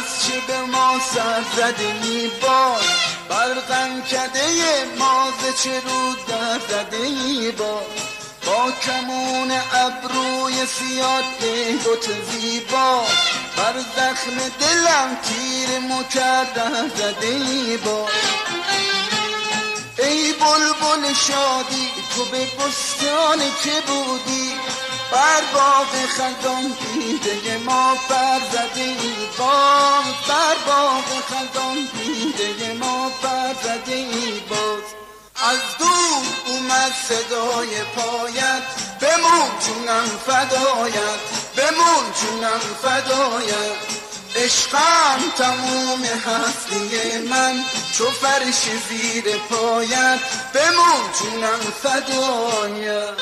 از چه به ما سر زده ای باز، برقم کده ما ز چه رو در زده ای باز، با کمون ابروی سیاه دهت زیبا، بر زخم دلم تیر مکرر زده ای باز. ای بلبل شادی تو به بستان که بودی، بر باغ خزان دیده ما پر زده ای باز، بر باغ خزان دیده ما پر زده ای باز. از دور اومد صدای پایت، بمون جونم فدایت، بمون جونم فدایت. عشقم تموم هستی من چو فرش زیر پایت، بمون جونم فدایت.